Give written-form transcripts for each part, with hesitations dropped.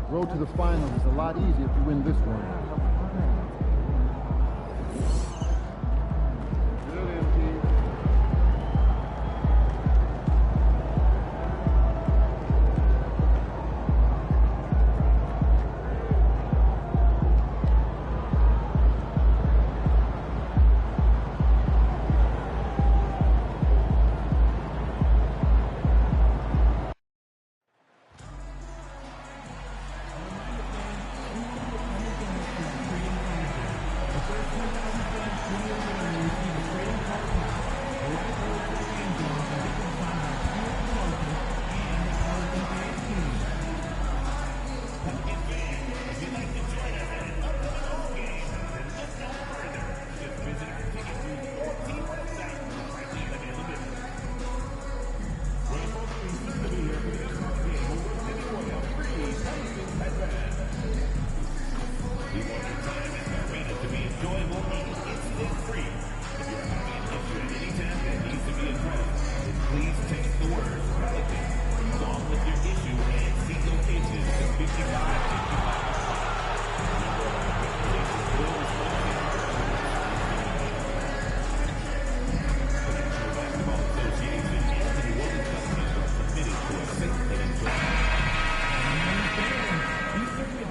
Road to the finals is a lot easier if you win this one.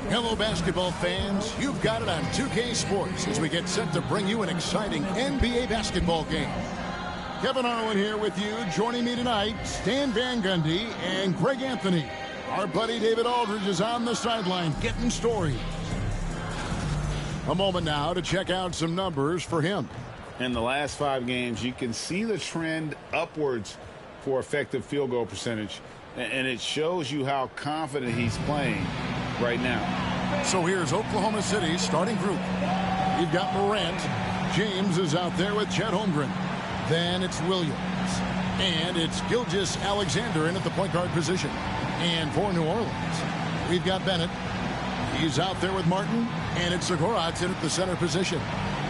Hello, basketball fans. You've got it on 2K Sports as we get set to bring you an exciting NBA basketball game. Kevin Harlan here with you. Joining me tonight, Stan Van Gundy and Greg Anthony. Our buddy David Aldridge is on the sideline getting stories. A moment now to check out some numbers for him. In the last 5 games, you can see the trend upwards for effective field goal percentage, and it shows you how confident he's playing right now. So here's Oklahoma City's starting group. You've got Morant. James is out there with Chet Holmgren. Then it's Williams. And it's Gilgeous-Alexander in at the point guard position. And for New Orleans, we've got Bennett. He's out there with Martin. And it's Zagorac in at the center position.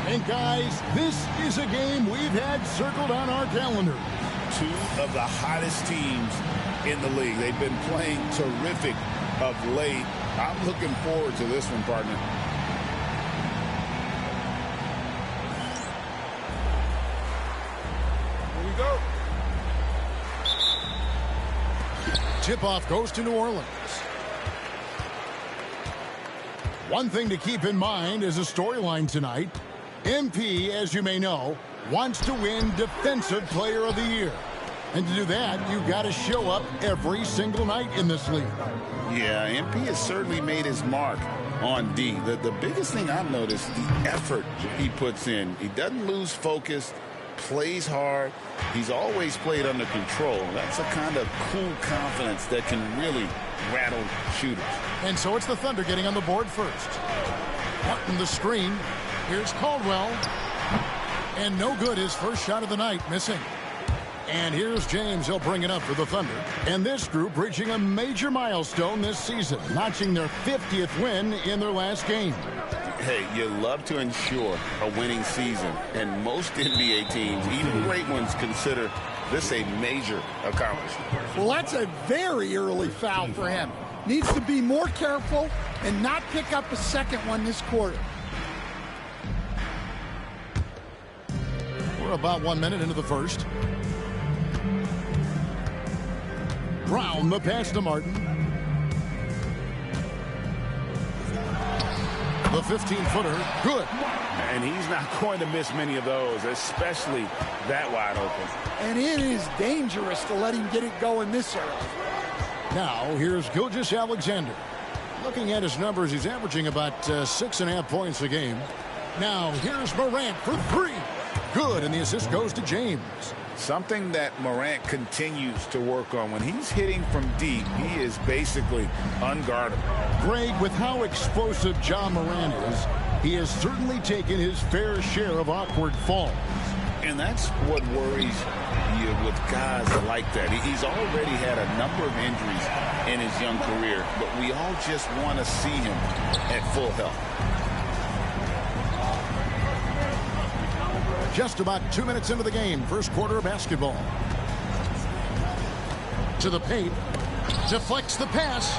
And guys, this is a game we've had circled on our calendar. 2 of the hottest teams in the league. They've been playing terrific of late. I'm looking forward to this one, partner. Here we go. Tip-off goes to New Orleans. One thing to keep in mind is a storyline tonight. MP, as you may know, wants to win Defensive Player of the Year. And to do that, you've got to show up every single night in this league. Yeah, MP has certainly made his mark on D. The biggest thing I've noticed, the effort he puts in. He doesn't lose focus, plays hard. He's always played under control. That's a kind of cool confidence that can really rattle shooters. And so it's the Thunder getting on the board first. Martin the screen. Here's Caldwell. And no good, his first shot of the night, missing. And here's James. He'll bring it up for the Thunder. And this group reaching a major milestone this season, notching their 50th win in their last game. Hey, you love to ensure a winning season. And most NBA teams, even great ones, consider this a major accomplishment. Well, that's a very early foul for him. Needs to be more careful and not pick up a second one this quarter. We're about 1 minute into the first. Brown, the pass to Martin. The 15-footer, good. And he's not going to miss many of those, especially that wide open. And it is dangerous to let him get it going this early. Now, here's Gilgeous-Alexander. Looking at his numbers, he's averaging about 6.5 points a game. Now, here's Morant for 3. Good, and the assist goes to James. Something that Morant continues to work on. When he's hitting from deep, he is basically unguardable. Greg, with how explosive Ja Morant is, he has certainly taken his fair share of awkward falls. And that's what worries you with guys like that. He's already had a number of injuries in his young career, but we all just want to see him at full health. Just about 2 minutes into the game, first quarter of basketball. To the paint, deflects the pass.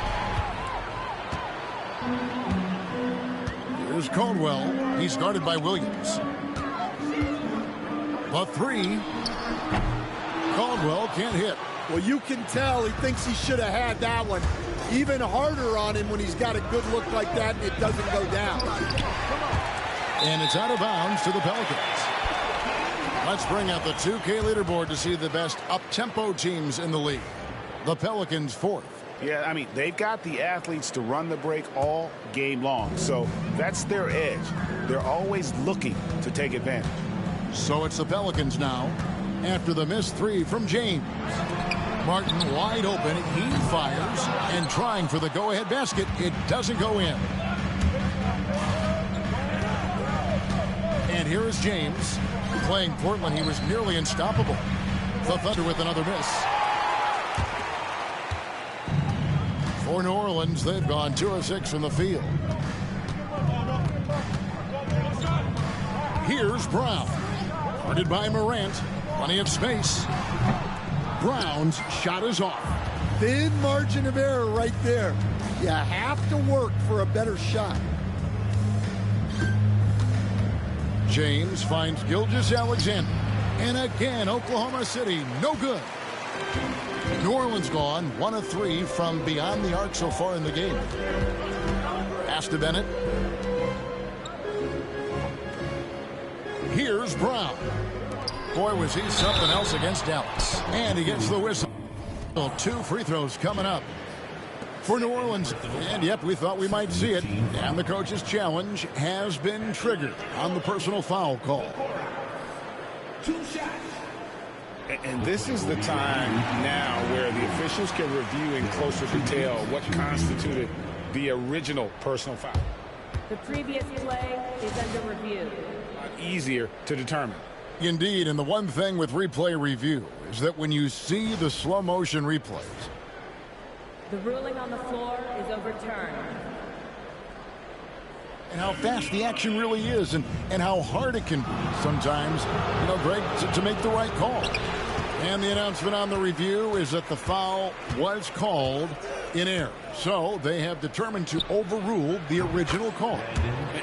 Here's Caldwell. He's guarded by Williams. The three. Caldwell can't hit. Well, you can tell he thinks he should have had that one. Even harder on him when he's got a good look like that and it doesn't go down. And it's out of bounds to the Pelicans. Let's bring out the 2K leaderboard to see the best up-tempo teams in the league. The Pelicans fourth. Yeah, I mean, they've got the athletes to run the break all game long. So that's their edge. They're always looking to take advantage. So it's the Pelicans now after the missed three from James. Martin wide open. He fires and trying for the go-ahead basket. It doesn't go in. And here is James. Playing Portland, he was nearly unstoppable. The Thunder with another miss. For New Orleans, they've gone 2 of 6 from the field. Here's Brown. Guarded by Morant. Plenty of space. Brown's shot is off. Thin margin of error right there. You have to work for a better shot. James finds Gilgeous-Alexander. And again, Oklahoma City, no good. New Orleans gone 1 of 3 from beyond the arc so far in the game. Pass to Bennett. Here's Brown. Boy, was he something else against Dallas. And he gets the whistle. 2 free throws coming up for New Orleans. And yep, we thought we might see it. And the coach's challenge has been triggered on the personal foul call. 2 shots. And this is the time now where the officials can review in closer detail what constituted the original personal foul. The previous play is under review. Easier to determine. Indeed, and the one thing with replay review is that when you see the slow motion replays, the ruling on the floor is overturned. And how fast the action really is and how hard it can be sometimes, you know, Greg, to make the right call. And the announcement on the review is that the foul was called in error. So they have determined to overrule the original call.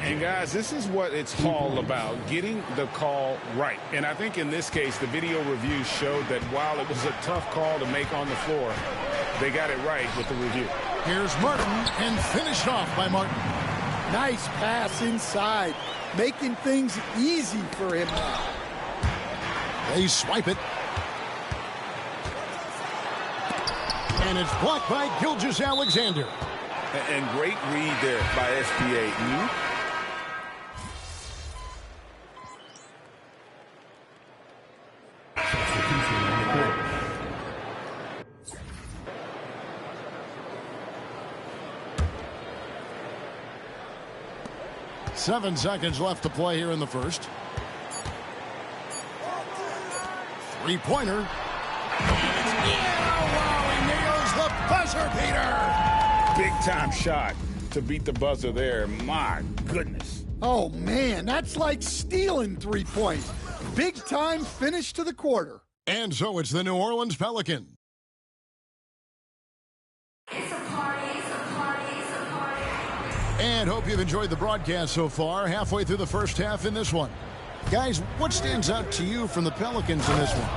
And guys, this is what it's all about, getting the call right. And I think in this case, the video review showed that while it was a tough call to make on the floor, they got it right with the review. Here's Martin, and finished off by Martin. Nice pass inside, making things easy for him now. They swipe it. And it's blocked by Gilgeous-Alexander. And great read there by SPA. Seven seconds left to play here in the first. Three-pointer. Wow, he nails the buzzer beater. Big-time shot to beat the buzzer there. My goodness. Oh, man, that's like stealing 3 points. Big-time finish to the quarter. And so it's the New Orleans Pelicans. And hope you've enjoyed the broadcast so far. Halfway through the first half in this one. Guys, what stands out to you from the Pelicans in this one?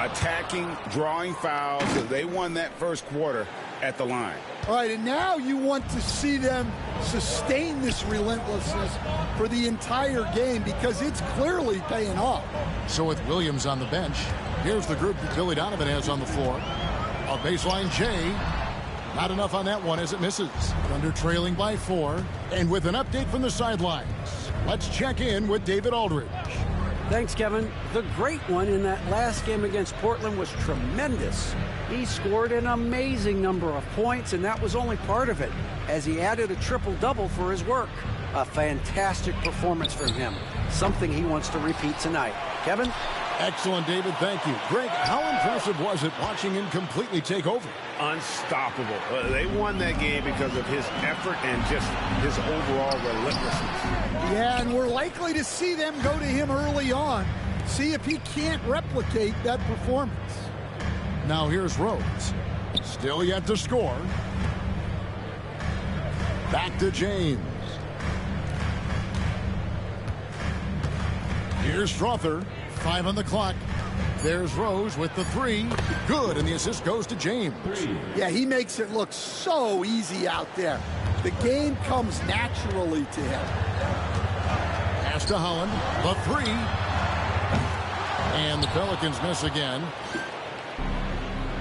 Attacking, drawing fouls. They won that first quarter at the line. All right, and now you want to see them sustain this relentlessness for the entire game because it's clearly paying off. So with Williams on the bench, here's the group that Billy Donovan has on the floor. A baseline J. Not enough on that one as it misses. Thunder trailing by 4. And with an update from the sidelines, let's check in with David Aldridge. Thanks, Kevin. The great one in that last game against Portland was tremendous. He scored an amazing number of points, and that was only part of it, as he added a triple-double for his work. A fantastic performance from him. Something he wants to repeat tonight. Kevin? Excellent, David. Thank you. Greg, how impressive was it watching him completely take over? Unstoppable. They won that game because of his effort and just his overall relentlessness. Yeah, and we're likely to see them go to him early on. See if he can't replicate that performance. Now here's Rhodes. Still yet to score. Back to James. Here's Strother. 5 on the clock. There's Rose with the 3. Good, and the assist goes to James. Yeah, he makes it look so easy out there. The game comes naturally to him. Pass to Holland. The 3. And the Pelicans miss again.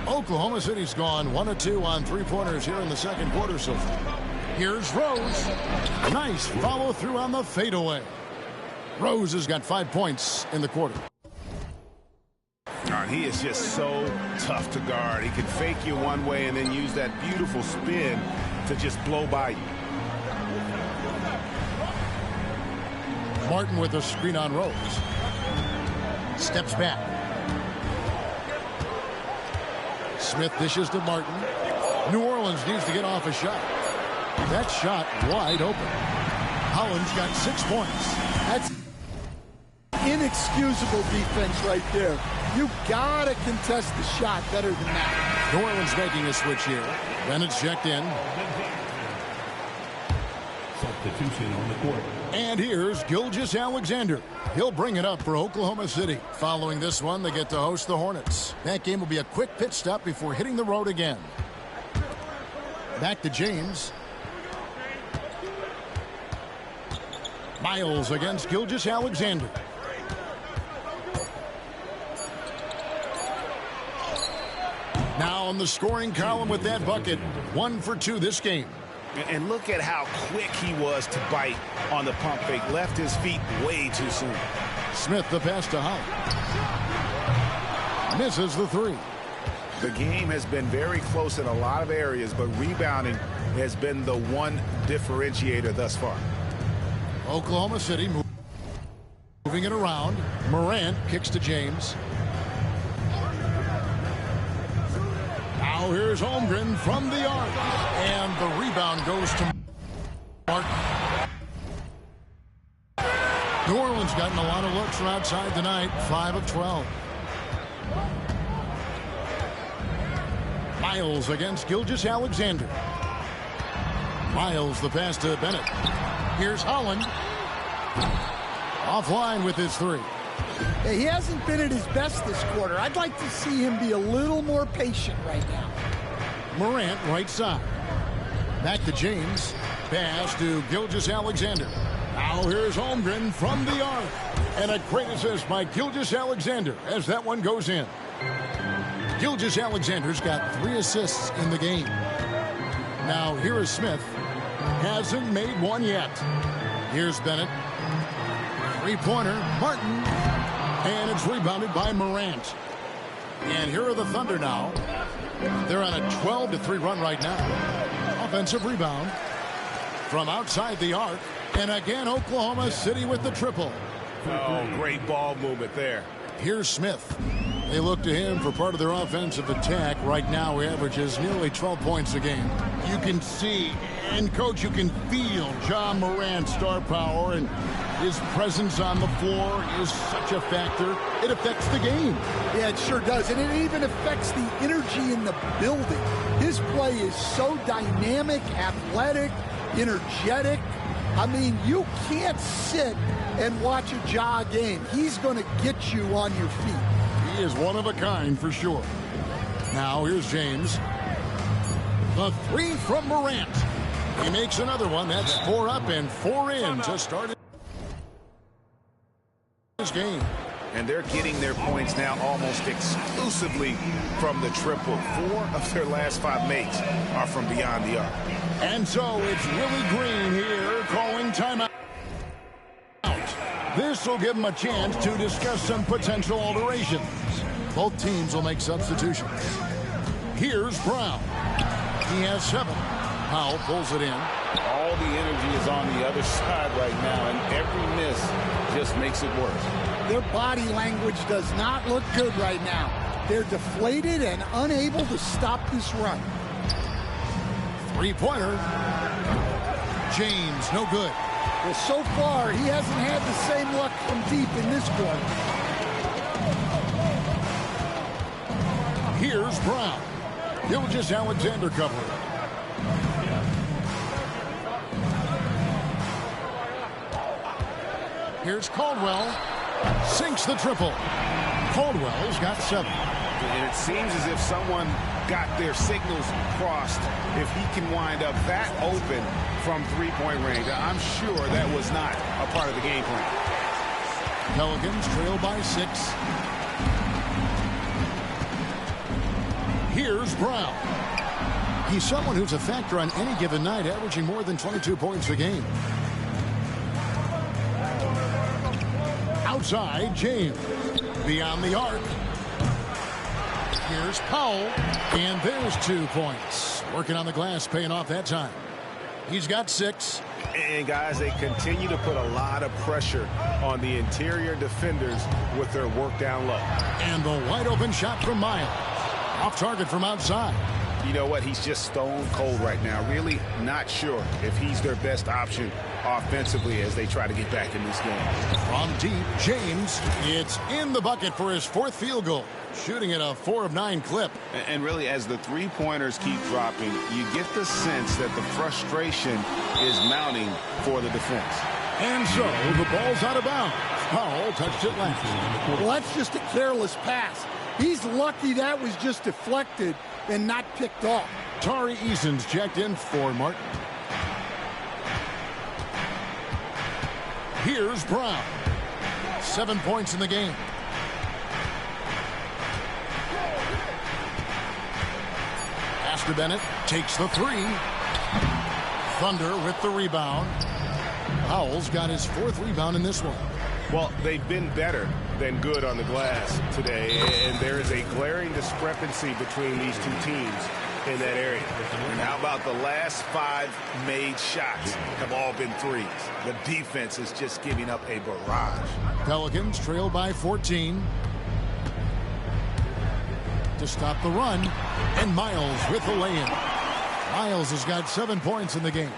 Oklahoma City's gone 1 of 2 on three-pointers here in the second quarter so far. Here's Rose. Nice follow through on the fadeaway. Rose has got 5 points in the quarter. He is just so tough to guard. He can fake you one way and then use that beautiful spin to just blow by you. Martin with a screen on Rose. Steps back. Smith dishes to Martin. New Orleans needs to get off a shot. That shot wide open. Holland's got 6 points. That's inexcusable defense right there. You gotta contest the shot better than that. New Orleans making a switch here. Bennett's checked in. Substitution on the court. And here's Gilgeous-Alexander. He'll bring it up for Oklahoma City. Following this one, they get to host the Hornets. That game will be a quick pit stop before hitting the road again. Back to James. Miles against Gilgeous-Alexander. Now on the scoring column with that bucket. 1 for 2 this game. And look at how quick he was to bite on the pump fake. Left his feet way too soon. Smith the pass to Holland. Misses the 3. The game has been very close in a lot of areas, but rebounding has been the one differentiator thus far. Oklahoma City moving it around. Morant kicks to James. Now here's Holmgren from the arc. And the rebound goes to Martin. New Orleans gotten a lot of looks from outside tonight. 5 of 12. Miles against Gilgeous-Alexander. Miles the pass to Bennett. Here's Holland. Offline with his 3. Yeah, he hasn't been at his best this quarter. I'd like to see him be a little more patient right now. Morant right side. Back to James. Pass to Gilgeous-Alexander. Now here's Holmgren from the arc. And a great assist by Gilgeous-Alexander as that one goes in. Gilgeous-Alexander's got 3 assists in the game. Now here is Smith. Hasn't made one yet. Here's Bennett. 3-pointer. Martin. And it's rebounded by Morant. And here are the Thunder now. They're on a 12-3 run right now. Offensive rebound from outside the arc. And again, Oklahoma City with the triple. Oh, great ball movement there. Here's Smith. They look to him for part of their offensive attack. Right now, he averages nearly 12 points a game. You can see, and Coach, you can feel John Morant's star power, and his presence on the floor is such a factor. It affects the game. Yeah, it sure does. And it even affects the energy in the building. His play is so dynamic, athletic, energetic. I mean, you can't sit and watch a Ja game. He's going to get you on your feet. He is one of a kind for sure. Now here's James. The 3 from Morant. He makes another one. That's 4 up and 4 in to start this game. And they're getting their points now almost exclusively from the triple. 4 of their last 5 makes are from beyond the arc. And so it's Willie Green here calling timeout. This will give him a chance to discuss some potential alterations. Both teams will make substitutions. Here's Brown. He has 7. Powell pulls it in. All the energy is on the other side right now, and every miss just makes it worse. Their body language does not look good right now. They're deflated and unable to stop this run. 3-pointer. James, no good. Well, so far, he hasn't had the same luck from deep in this quarter. Here's Brown. Gilgeous-Alexander covering. Here's Caldwell. Sinks the triple. Caldwell's got 7. And it seems as if someone got their signals crossed. If he can wind up that open from three-point range, I'm sure that was not a part of the game plan. Pelicans trail by 6. Here's Brown. He's someone who's a factor on any given night, averaging more than 22 points a game. Outside, James. Beyond the arc. Here's Powell. And there's 2 points. Working on the glass, paying off that time. He's got 6. And, guys, they continue to put a lot of pressure on the interior defenders with their work down low. And the wide-open shot from Miles. Off target from outside. You know what? He's just stone cold right now. Really not sure if he's their best option offensively as they try to get back in this game. From deep, James. It's in the bucket for his 4th field goal. Shooting at a 4 of 9 clip. And really, as the three-pointers keep dropping, you get the sense that the frustration is mounting for the defense. And so, the ball's out of bounds. Powell touched it last. Well, that's just a careless pass. He's lucky that was just deflected and not picked off. Tari Eason's checked in for Martin. Here's Brown. 7 points in the game. Astor Bennett takes the 3. Thunder with the rebound. Powell's got his 4th rebound in this one. Well, they've been better than good on the glass today, and there is a glaring discrepancy between these two teams in that area. And how about the last 5 made shots have all been threes? The defense is just giving up a barrage. Pelicans trail by 14. To stop the run, and Miles with the lay-in. Miles has got 7 points in the game.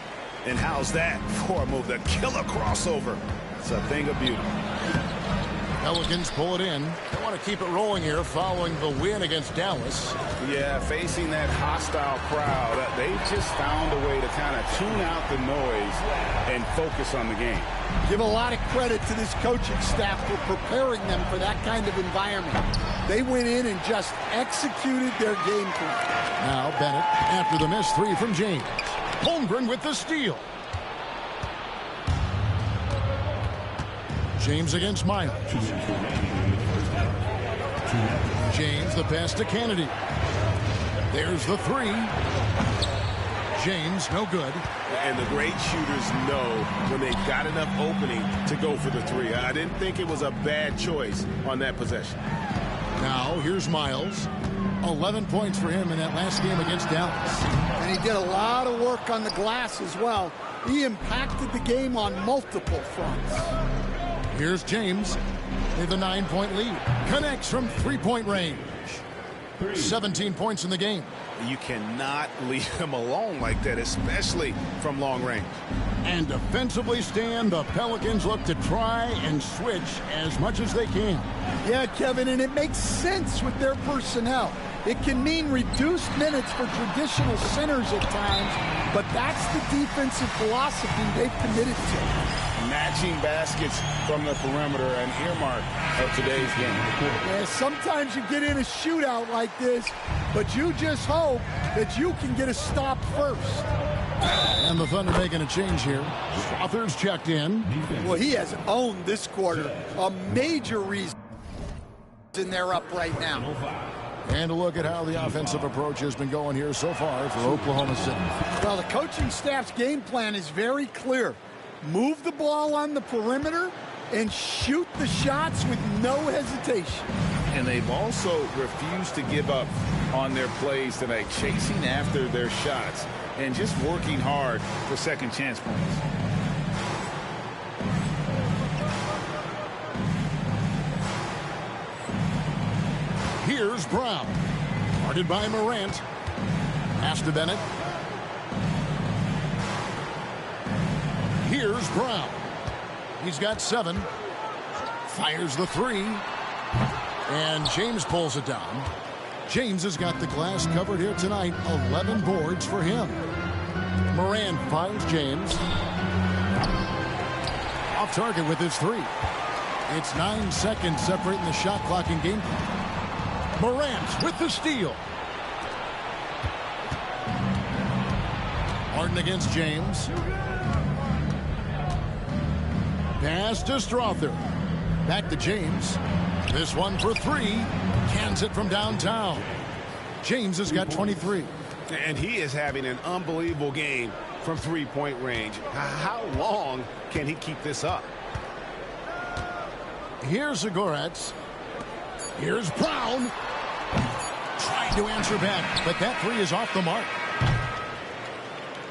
And how's that for a move? The killer crossover. It's a thing of beauty. Pelicans pull it in. They want to keep it rolling here following the win against Dallas. Yeah, facing that hostile crowd, they've just found a way to kind of tune out the noise and focus on the game. Give a lot of credit to this coaching staff for preparing them for that kind of environment. They went in and just executed their game plan. Now Bennett after the missed 3 from James. Holmgren with the steal. James against Miles. James the pass to Kennedy. There's the 3. James no good. And the great shooters know when they've got enough opening to go for the 3. I didn't think it was a bad choice on that possession. Now here's Miles. 11 points for him in that last game against Dallas. And he did a lot of work on the glass as well. He impacted the game on multiple fronts. Here's James with a 9-point lead. Connects from 3-point range. 17 points in the game. You cannot leave him alone like that, especially from long range. And defensively stand, the Pelicans look to try and switch as much as they can. Yeah, Kevin, and it makes sense with their personnel. It can mean reduced minutes for traditional centers at times, but that's the defensive philosophy they've committed to. Matching baskets from the perimeter, an earmark of today's game. Yeah, sometimes you get in a shootout like this, but you just hope that you can get a stop first. And the Thunder making a change here. Strother's checked in. Well, he has owned this quarter. A major reason they're up right now. And a look at how the offensive approach has been going here so far for Oklahoma City. Well, the coaching staff's game plan is very clear. Move the ball on the perimeter and shoot the shots with no hesitation. And they've also refused to give up on their plays tonight, chasing after their shots and just working hard for second chance points. Here's Brown. Guarded by Morant. Pass to Bennett. Here's Brown. He's got 7. Fires the 3. And James pulls it down. James has got the glass covered here tonight. 11 boards for him. Morant finds James. Off target with his three. It's 9 seconds separating the shot clock and game clock. Morant with the steal. Harden against James. Pass to Strother. Back to James. This one for three. Cans it from downtown. James has got 23. And he is having an unbelievable game from three-point range. How long can he keep this up? Here's Zagoretz. Here's Brown. Trying to answer back, but that three is off the mark.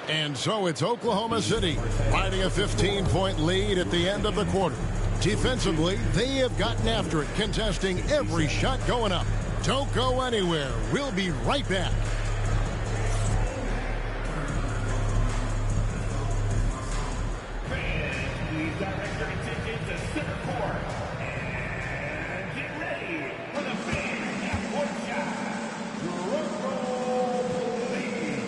And so it's Oklahoma City riding a 15-point lead at the end of the quarter. Defensively, they have gotten after it, contesting every shot going up. Don't go anywhere. We'll be right back. Please direct your attention to center court. And get ready for the fan half-court shot. Toronto lead.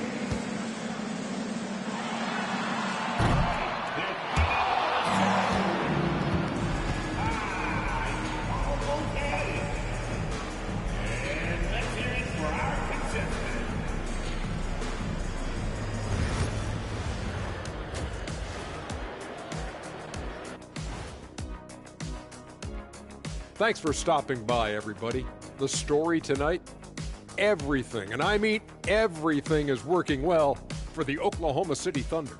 And let's hear it for our contestant. Thanks for stopping by, everybody. The story tonight, everything, and I mean everything, is working well for the Oklahoma City Thunder.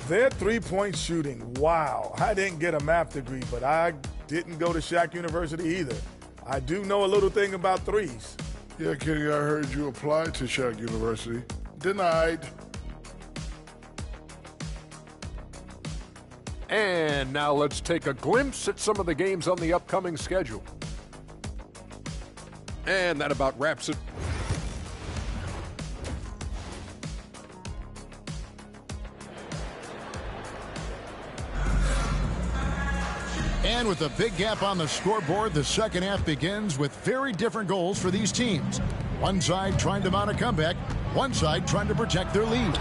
Their three-point shooting, wow. I didn't get a math degree, but I didn't go to Shack University either. I do know a little thing about threes. Yeah, Kenny, I heard you applied to Shack University. Denied. And now let's take a glimpse at some of the games on the upcoming schedule. And that about wraps it. And with a big gap on the scoreboard, the second half begins with very different goals for these teams. One side trying to mount a comeback, one side trying to protect their lead.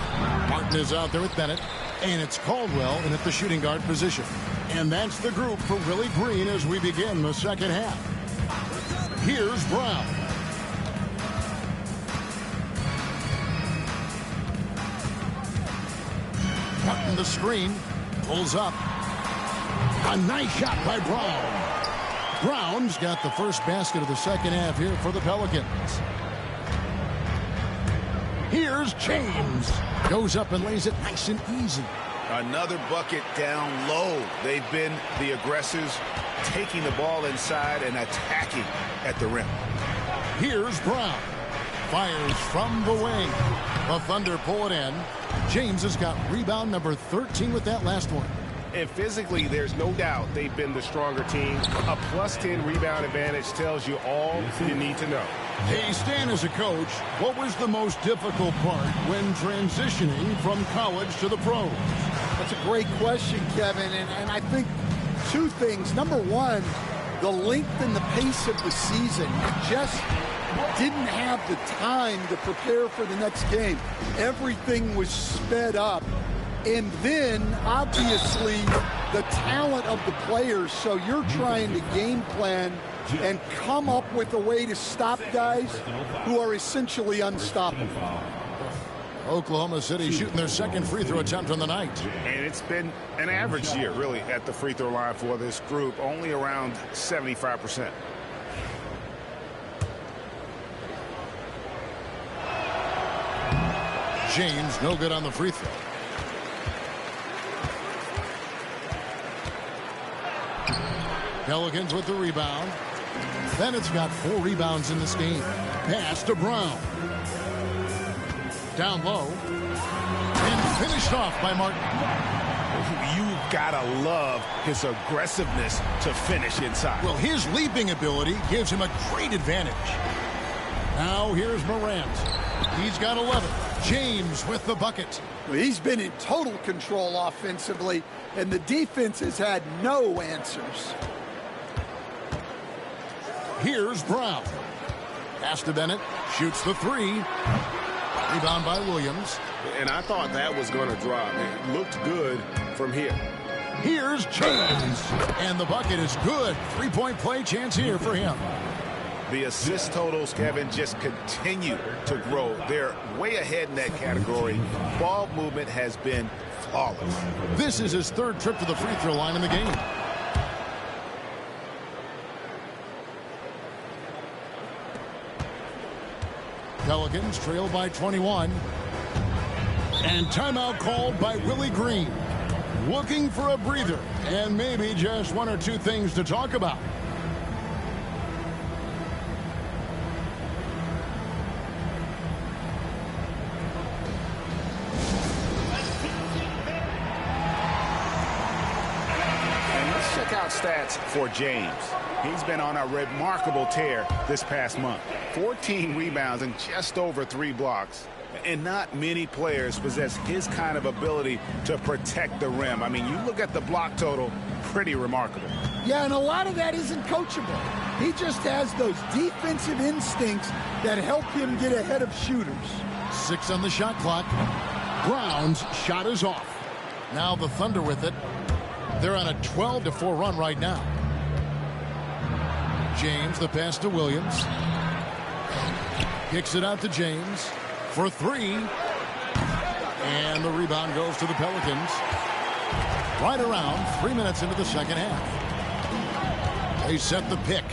Martin is out there with Bennett, and it's Caldwell in at the shooting guard position. And that's the group for Willie Green as we begin the second half. Here's Brown. Martin the screen, pulls up. A nice shot by Brown. Brown's got the first basket of the second half here for the Pelicans. Here's James. Goes up and lays it nice and easy. Another bucket down low. They've been the aggressors, taking the ball inside and attacking at the rim. Here's Brown. Fires from the wing. The Thunder pull it in. James has got rebound number 13 with that last one. And physically, there's no doubt they've been the stronger team. A +10 rebound advantage tells you all you need to know. Hey, Stan, as a coach, what was the most difficult part when transitioning from college to the pros? That's a great question, Kevin, and I think two things. Number one, the length and the pace of the season. You just didn't have the time to prepare for the next game. Everything was sped up. And then, obviously, the talent of the players. So you're trying to game plan and come up with a way to stop guys who are essentially unstoppable. Oklahoma City shooting their second free throw attempt on the night. And it's been an average year, really, at the free throw line for this group, only around 75%. James, no good on the free throw. Pelicans with the rebound. Bennett's got 4 rebounds in this game. Pass to Brown. Down low. And finished off by Martin. You've got to love his aggressiveness to finish inside. Well, his leaping ability gives him a great advantage. Now here's Morant. He's got 11. James with the bucket. Well, he's been in total control offensively, and the defense has had no answers. Here's Brown. Pass to Bennett. Shoots the 3. Rebound by Williams. And I thought that was going to drop. It looked good from here. Here's James. And the bucket is good. Three-point play chance here for him. The assist totals, Kevin, just continue to grow. They're way ahead in that category. Ball movement has been flawless. This is his third trip to the free throw line in the game. Pelicans trail by 21. And timeout called by Willie Green. Looking for a breather and maybe just one or two things to talk about. And let's check out stats for James. He's been on a remarkable tear this past month. 14 rebounds and just over 3 blocks. And not many players possess his kind of ability to protect the rim. I mean, you look at the block total, pretty remarkable. Yeah, and a lot of that isn't coachable. He just has those defensive instincts that help him get ahead of shooters. 6 on the shot clock. Brown's shot is off. Now the Thunder with it. They're on a 12-4 run right now. James, the pass to Williams. Kicks it out to James for 3. And the rebound goes to the Pelicans. Right around 3 minutes into the second half. They set the pick.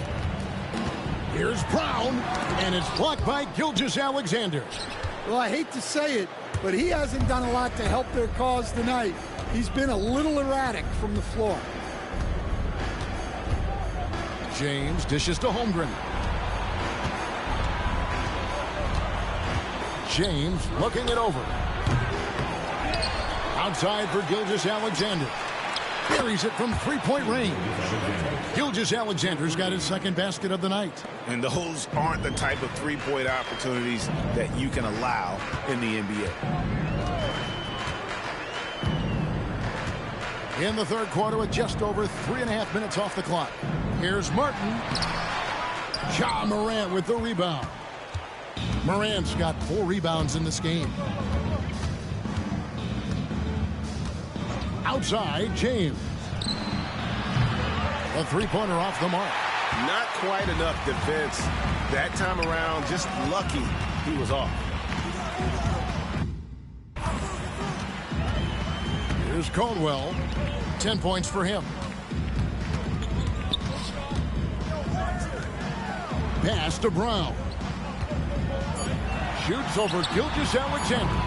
Here's Brown, and it's blocked by Gilgeous-Alexander. Well, I hate to say it, but he hasn't done a lot to help their cause tonight. He's been a little erratic from the floor. James dishes to Holmgren. James looking it over. Outside for Gilgeous-Alexander. Buries it from three-point range. Gilgeous-Alexander's got his second basket of the night. And those aren't the type of three-point opportunities that you can allow in the NBA. In the third quarter with just over 3.5 minutes off the clock. Here's Martin. Ja Morant with the rebound. Morant's got 4 rebounds in this game. Outside, James. A three-pointer off the mark. Not quite enough defense that time around. Just lucky he was off. Here's Caldwell. 10 points for him. Pass to Brown. Shoots over Gilgeous-Alexander.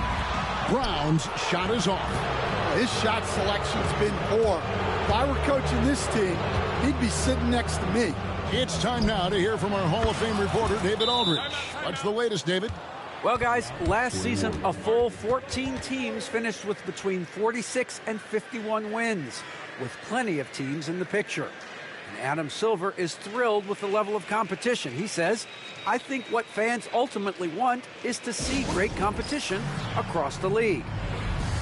Brown's shot is off. His shot selection's been poor. If I were coaching this team, he'd be sitting next to me. It's time now to hear from our Hall of Fame reporter, David Aldridge. What's the latest, David? Well, guys, last season, a full 14 teams finished with between 46 and 51 wins, with plenty of teams in the picture. And Adam Silver is thrilled with the level of competition. He says, I think what fans ultimately want is to see great competition across the league.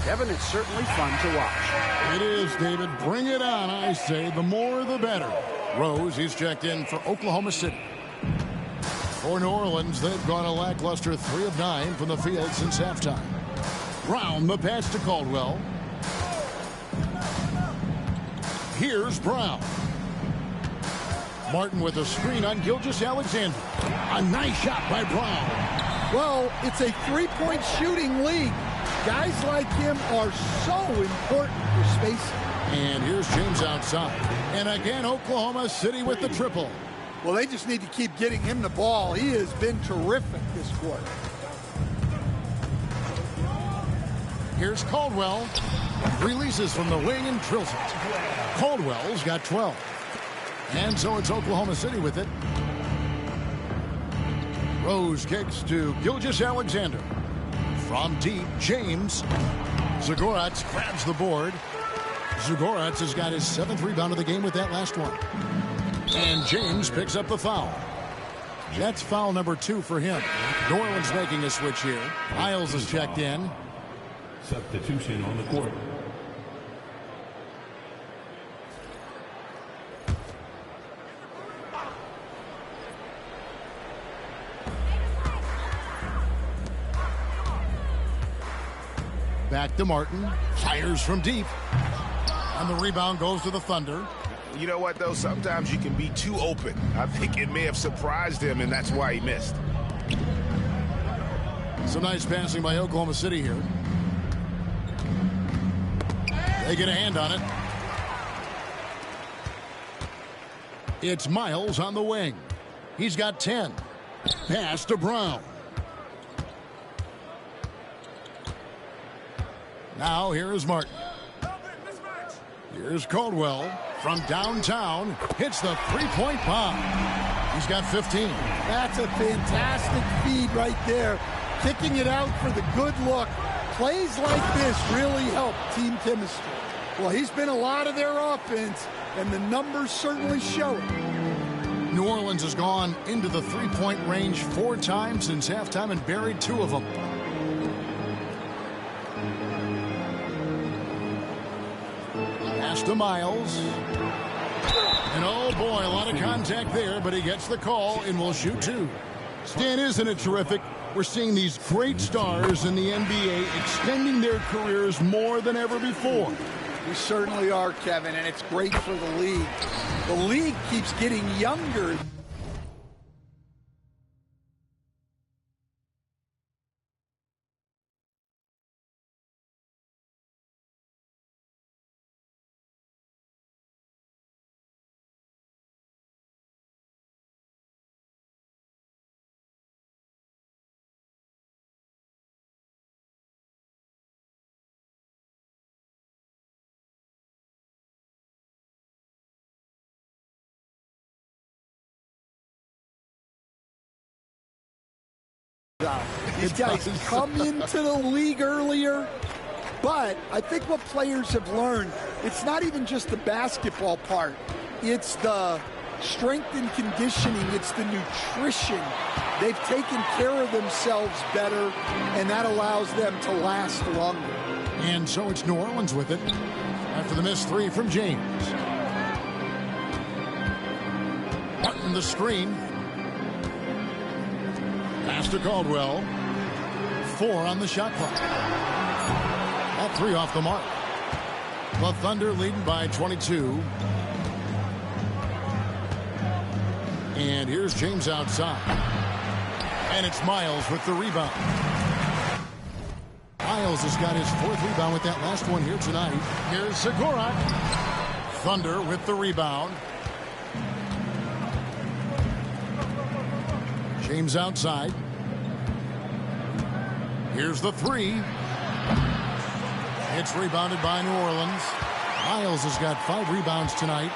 Kevin, it's certainly fun to watch. It is, David. Bring it on, I say. The more, the better. Rose, he's checked in for Oklahoma City. For New Orleans, they've gone a lackluster 3 of 9 from the field since halftime. Brown, the pass to Caldwell. Here's Brown. Martin with a screen on Gilgeous-Alexander. A nice shot by Brown. Well, it's a three-point shooting league. Guys like him are so important for spacing. And here's James outside. And again, Oklahoma City with the triple. Well, they just need to keep getting him the ball. He has been terrific this quarter. Here's Caldwell. Releases from the wing and drills it. Caldwell's got 12. And so it's Oklahoma City with it. Rose kicks to Gilgeous-Alexander. From deep, James. Zagoratz grabs the board. Zagoratz has got his 7th rebound of the game with that last one. And James picks up the foul. That's foul number 2 for him. New Orleans making a switch here. Isles is checked in. Substitution on the court. Back to Martin. Fires from deep. And the rebound goes to the Thunder. You know what, though? Sometimes you can be too open. I think it may have surprised him, and that's why he missed. Some nice passing by Oklahoma City here. They get a hand on it. It's Miles on the wing. He's got 10. Pass to Brown. Now here is Martin. Here's Caldwell from downtown. Hits the three-point bomb. He's got 15. That's a fantastic feed right there. Kicking it out for the good look. Plays like this really help team chemistry. Well, he's been a lot of their offense, and the numbers certainly show it. New Orleans has gone into the three-point range 4 times since halftime and buried 2 of them. Pass to Miles. And oh boy, a lot of contact there, but he gets the call and will shoot 2. Stan, isn't it terrific? We're seeing these great stars in the NBA extending their careers more than ever before. We certainly are, Kevin, and it's great for the league. The league keeps getting younger. These guys come into the league earlier, but I think what players have learned, it's not even just the basketball part. It's the strength and conditioning. It's the nutrition. They've taken care of themselves better, and that allows them to last longer. And so it's New Orleans with it after the missed 3 from James. Martin the screen. Pass to Caldwell. 4 on the shot clock. All 3 off the mark. The Thunder leading by 22. And here's James outside. And it's Miles with the rebound. Miles has got his 4th rebound with that last one here tonight. Here's Segura. Thunder with the rebound. James outside. Here's the 3. It's rebounded by New Orleans. Miles has got 5 rebounds tonight.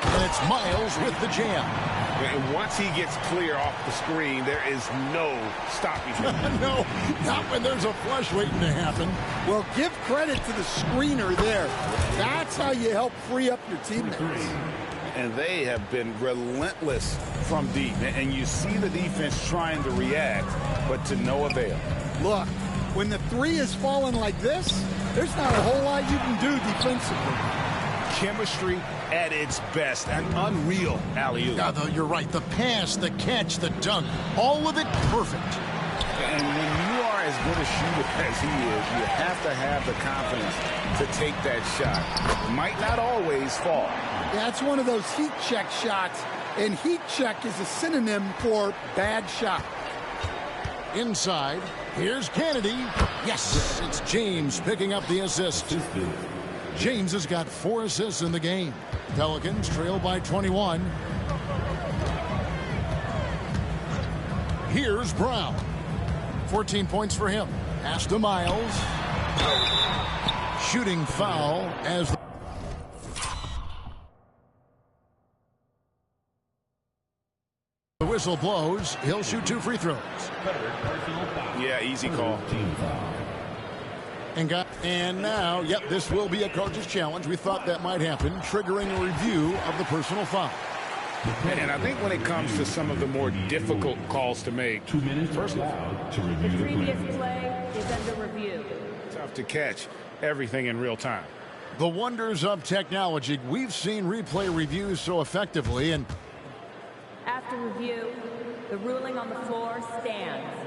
And it's Miles with the jam. And once he gets clear off the screen, there is no stopping him. No, not when there's a flush waiting to happen. Well, give credit to the screener there. That's how you help free up your teammates. And they have been relentless from deep. And you see the defense trying to react, but to no avail. Look, when the 3 is falling like this, there's not a whole lot you can do defensively. Chemistry at its best. An unreal alley-oop. Yeah, you're right. The pass, the catch, the dunk, all of it perfect. And when you are as good a shooter as he is, you have to have the confidence to take that shot. It might not always fall. That's one of those heat check shots, and heat check is a synonym for bad shot. Inside, here's Kennedy. Yes, it's James picking up the assist. James has got 4 assists in the game. Pelicans trail by 21. Here's Brown. 14 points for him. Pass to Miles. Shooting foul as the whistle blows. He'll shoot 2 free throws. Yeah, easy call. And now, yep, this will be a coach's challenge. We thought that might happen, triggering a review of the personal foul. And I think when it comes to some of the more difficult calls to make, 2 minutes first allowed to review The previous play is under review. tough to catch everything in real time. The wonders of technology. We've seen replay reviews so effectively, and After review, the ruling on the floor stands.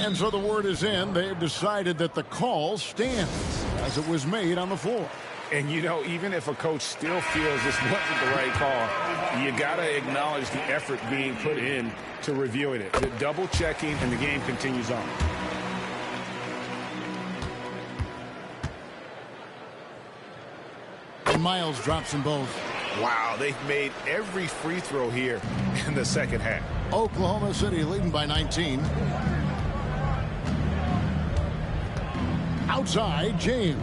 And so the word is in. They've decided that the call stands as it was made on the floor. And, you know, even if a coach still feels this wasn't the right call, you got to acknowledge the effort being put in to reviewing it. The double checking, and the game continues on. And Miles drops them both. Wow, they've made every free throw here in the second half. Oklahoma City leading by 19. Outside, James.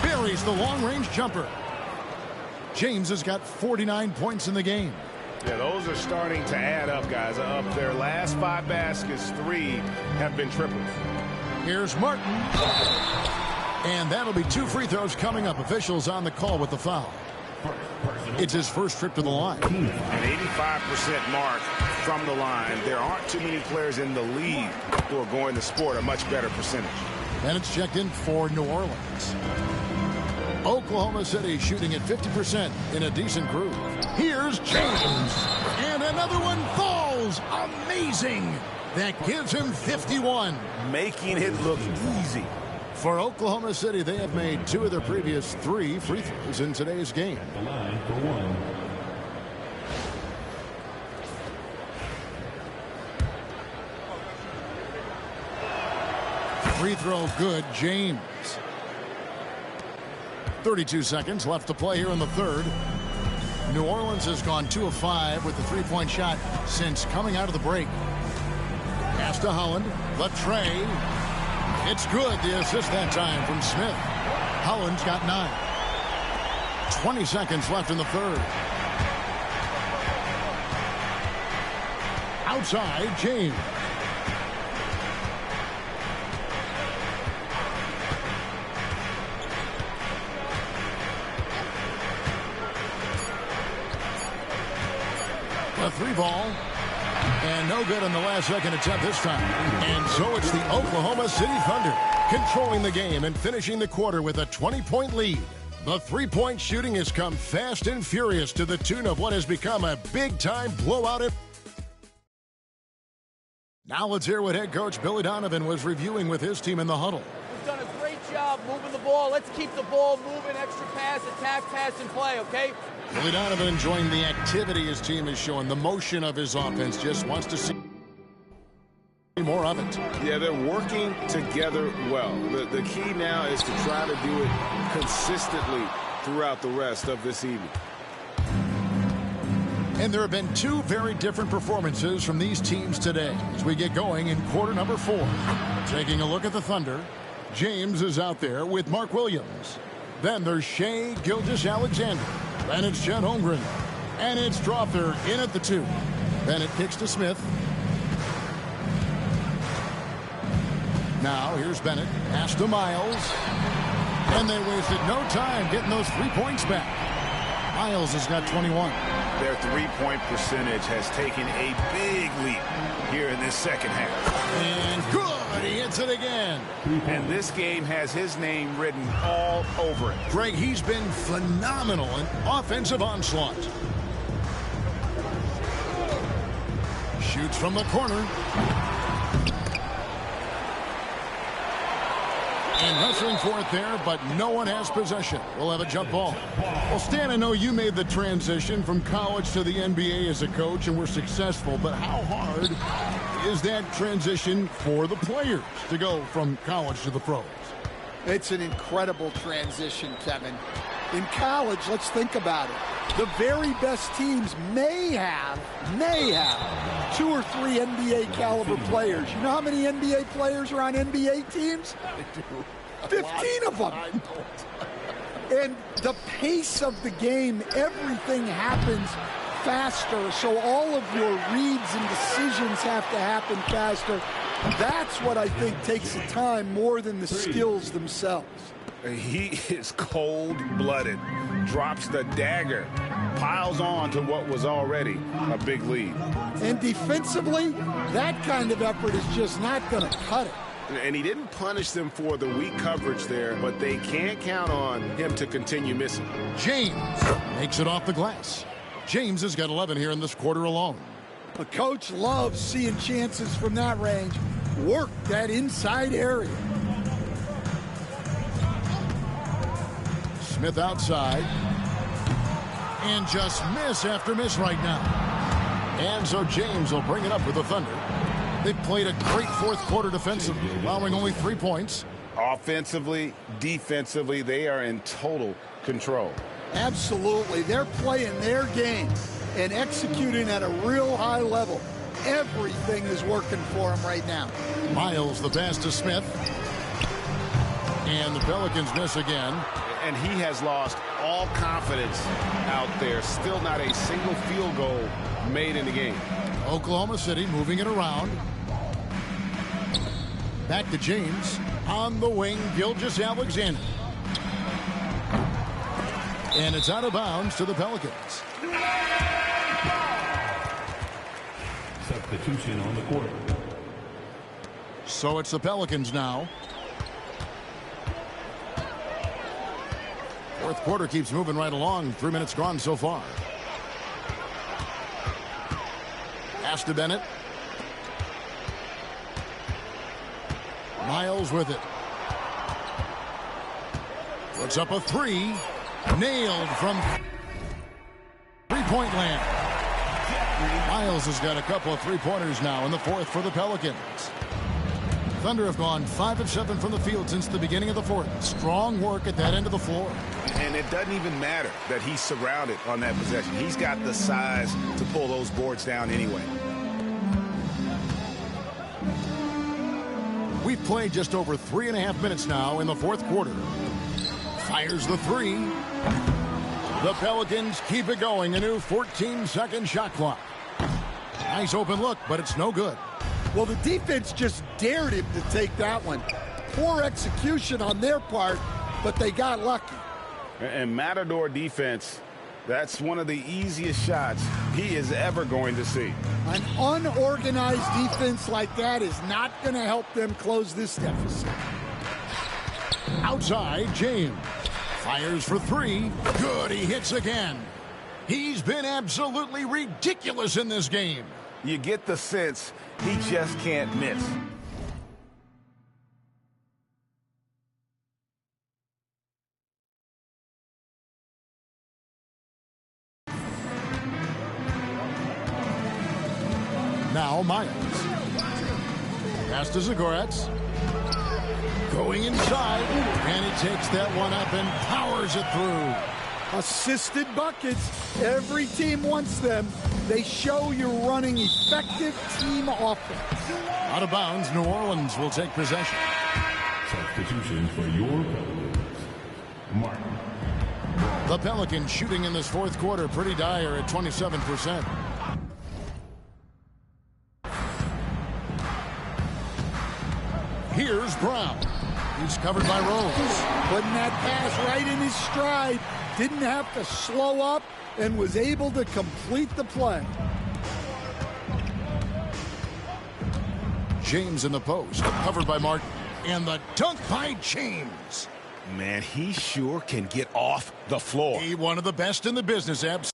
Buries the long-range jumper. James has got 49 points in the game. Yeah, those are starting to add up, guys. Up their last 5 baskets, 3 have been triples. Here's Martin. And that'll be 2 free throws coming up. Officials on the call with the foul. It's his first trip to the line. An 85% mark from the line. There aren't too many players in the league who are going to sport a much better percentage. And it's checked in for New Orleans. Oklahoma City shooting at 50% in a decent groove. Here's James. And another one falls. Amazing. That gives him 51. Making it look easy. For Oklahoma City, they have made 2 of their previous 3 free throws in today's game. The line for 1. Free throw good, James. 32 seconds left to play here in the third. New Orleans has gone 2 of 5 with the 3-point shot since coming out of the break. Pass to Holland. The tray. It's good. The assist that time from Smith. Holland's got 9. 20 seconds left in the third. Outside, James. A 3-ball. And no good on the last second attempt this time. And so it's the Oklahoma City Thunder controlling the game and finishing the quarter with a 20-point lead. The 3-point shooting has come fast and furious to the tune of what has become a big-time blowout. Now let's hear what head coach Billy Donovan was reviewing with his team in the huddle. We've done a great job moving the ball. Let's keep the ball moving, extra pass, attack, pass, and play, okay? Billy Donovan enjoying the activity his team is showing, the motion of his offense, just wants to see more of it. Yeah, they're working together well. The key now is to try to do it consistently throughout the rest of this evening. And there have been 2 very different performances from these teams today as we get going in quarter number 4. Taking a look at the Thunder, James is out there with Mark Williams. Then there's Shai Gilgeous-Alexander. Then it's Chet Holmgren. And it's Strawther in at the 2. Then it kicks to Smith. Now here's Bennett. Pass to Miles. And they wasted no time getting those 3 points back. Miles has got 21. Their 3-point percentage has taken a big leap here in this second half. And good. He hits it again. And this game has his name written all over it. Greg, he's been phenomenal in offensive onslaught. Shoots from the corner. And wrestling for it there, but no one has possession. We'll have a jump ball. Well, Stan, I know you made the transition from college to the NBA as a coach and were successful, but how hard is that transition for the players to go from college to the pros? It's an incredible transition, Kevin. In college, let's think about it. The very best teams may have 2 or 3 NBA caliber players. You know how many NBA players are on NBA teams? 15 of them. And the pace of the game, everything happens faster, so all of your reads and decisions have to happen faster. That's what I think takes the time more than the skills themselves. He is cold-blooded, drops the dagger, piles on to what was already a big lead. And defensively, that kind of effort is just not going to cut it. And he didn't punish them for the weak coverage there, but they can't count on him to continue missing. James makes it off the glass. James has got 11 here in this quarter alone. The coach loves seeing chances from that range. Work that inside area. Smith outside. And just miss after miss right now. And so James will bring it up with the Thunder. They've played a great fourth quarter defensively, allowing only 3 points. Offensively, defensively, they are in total control. Absolutely. They're playing their game and executing at a real high level. Everything is working for them right now. Miles the pass to Smith. And the Pelicans miss again. And he has lost all confidence out there. Still not a single field goal made in the game. Oklahoma City moving it around. Back to James. On the wing, Gilgeous-Alexander. And it's out of bounds to the Pelicans. Substitution on the court. So it's the Pelicans now. Fourth quarter keeps moving right along. 3 minutes gone so far. Pass to Bennett. Miles with it. Puts up a three. Nailed from three-point land. Miles has got a couple of three-pointers now in the fourth for the Pelicans. Thunder have gone 5 of 7 from the field since the beginning of the fourth. Strong work at that end of the floor. And it doesn't even matter that he's surrounded on that possession. He's got the size to pull those boards down anyway. We've played just over 3.5 minutes now in the fourth quarter. Fires the three. The Pelicans keep it going. A new 14-second shot clock. Nice open look, but it's no good. Well, the defense just dared him to take that one. Poor execution on their part, but they got lucky. And Matador defense, that's one of the easiest shots he is ever going to see. An unorganized defense like that is not going to help them close this deficit. Outside, James. Fires for three. Good, he hits again. He's been absolutely ridiculous in this game. You get the sense he just can't miss. Now Miles. Pass to Zagorets. Going inside. And he takes that one up and powers it through. Assisted buckets. Every team wants them. They show you're running effective team offense. Out of bounds, New Orleans will take possession. Substitution for your Pelicans. Martin. The Pelicans shooting in this fourth quarter pretty dire at 27%. Here's Brown. He's covered by Rose. Putting that pass right in his stride. Didn't have to slow up and was able to complete the play. James in the post. Covered by Martin. And the dunk by James. Man, he sure can get off the floor. He one of the best in the business, Abs.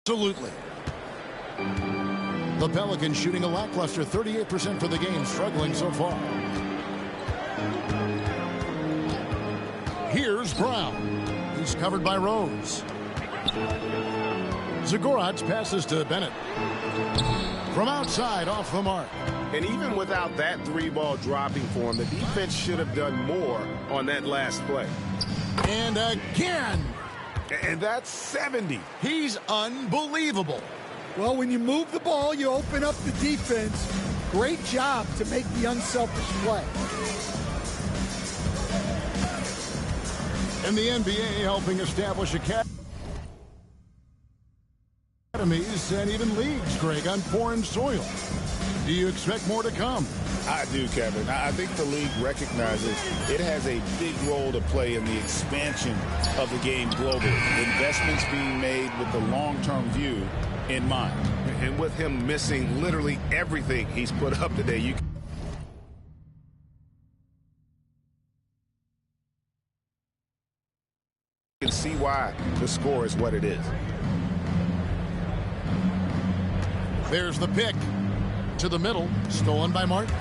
Absolutely. The Pelicans shooting a lackluster 38% for the game, struggling so far. Here's Brown. He's covered by Rose. Zagorets passes to Bennett. From outside, off the mark. And even without that three ball dropping for him, the defense should have done more on that last play. And again. And that's 70. He's unbelievable. Well, when you move the ball, you open up the defense. Great job to make the unselfish play. And the NBA helping establish academy academies and even leagues, Greg, on foreign soil. Do you expect more to come? I do, Kevin. I think the league recognizes it has a big role to play in the expansion of the game globally. Investments being made with the long-term view in mind. And with him missing literally everything he's put up today, you can see why the score is what it is. There's the pick to the middle, stolen by Martin.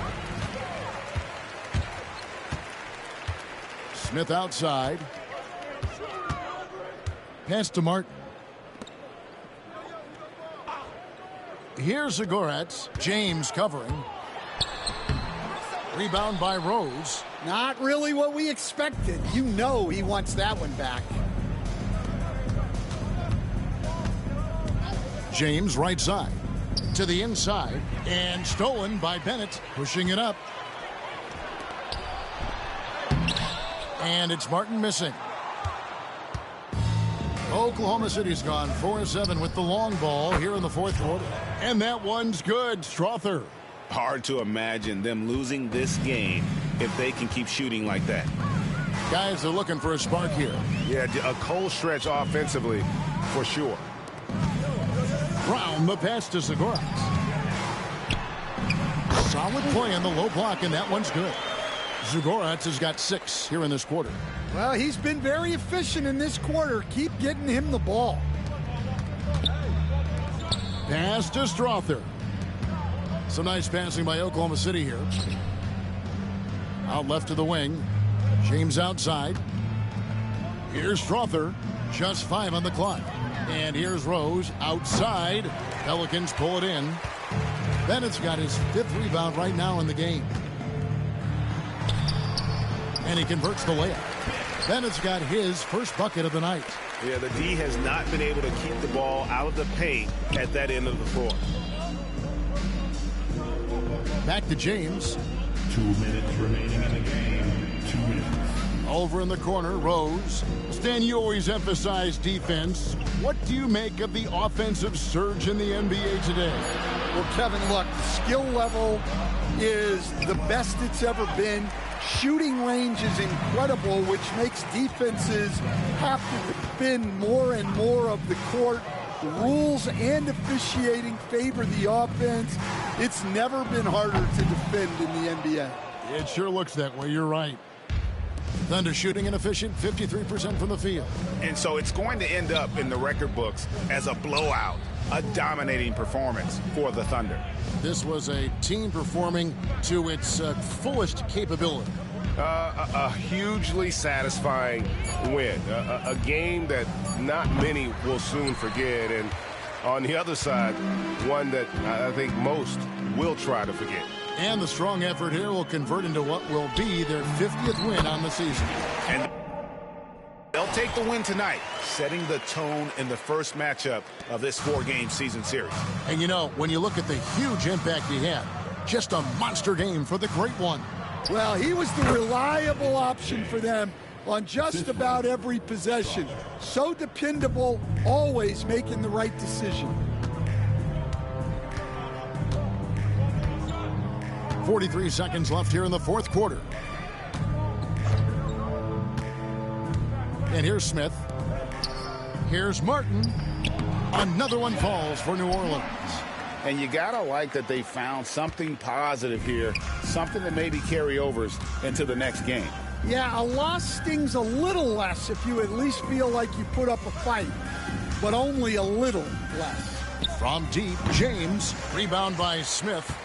Smith outside. Pass to Martin. Here's Zagoratz. James covering. Rebound by Rose. Not really what we expected. You know he wants that one back. James right side. To the inside. And stolen by Bennett. Pushing it up. And it's Martin missing. Oklahoma City's gone 4-7 with the long ball here in the fourth quarter. And that one's good. Strother. Hard to imagine them losing this game if they can keep shooting like that. Guys are looking for a spark here. Yeah, a cold stretch offensively for sure. Brown, the pass to Zagoratz. Solid play on the low block, and that one's good. Zagoratz has got 6 here in this quarter. Well, he's been very efficient in this quarter. Keep getting him the ball. Pass to Strother. Some nice passing by Oklahoma City here. Out left to the wing. James outside. Here's Strother. Just 5 on the clock. And here's Rose outside. Pelicans pull it in. Bennett's got his 5th rebound right now in the game. And he converts the layup. Bennett's got his first bucket of the night. Yeah, the D has not been able to keep the ball out of the paint at that end of the floor. Back to James. 2 minutes remaining in the game. 2 minutes. Over in the corner, Rose. Stan, you always emphasize defense. What do you make of the offensive surge in the NBA today? Well, Kevin, look, the skill level is the best it's ever been. Shooting range is incredible, which makes defenses have to defend more and more of the court. The rules and officiating favor the offense. It's never been harder to defend in the NBA. It sure looks that way. You're right. Thunder shooting inefficient, 53% from the field. And so it's going to end up in the record books as a blowout, a dominating performance for the Thunder. This was a team performing to its fullest capability. A hugely satisfying win. A game that not many will soon forget. And on the other side, one that I think most will try to forget. And the strong effort here will convert into what will be their 50th win on the season. And they'll take the win tonight, setting the tone in the first matchup of this 4-game season series. And you know, when you look at the huge impact he had, just a monster game for the Great One. Well, he was the reliable option for them on just about every possession. So dependable, always making the right decision. 43 seconds left here in the fourth quarter. And here's Smith. Here's Martin. Another one falls for New Orleans. And you got to like that they found something positive here, something that maybe carry overs into the next game. Yeah, a loss stings a little less if you at least feel like you put up a fight, but only a little less. From deep, James. Rebound by Smith.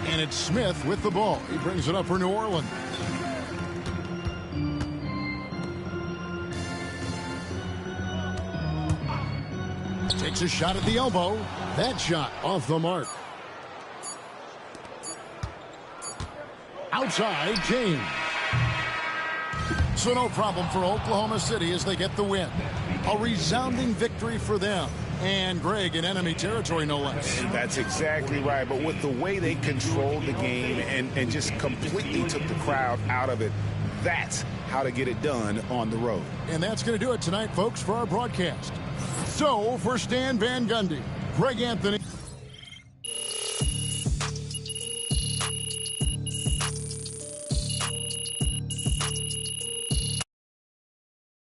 And it's Smith with the ball. He brings it up for New Orleans. Takes a shot at the elbow. That shot off the mark. Outside, James. So no problem for Oklahoma City as they get the win. A resounding victory for them. And Greg in enemy territory, no less. And that's exactly right. But with the way they controlled the game and just completely took the crowd out of it, that's how to get it done on the road. And that's going to do it tonight, folks, for our broadcast. So, for Stan Van Gundy, Greg Anthony.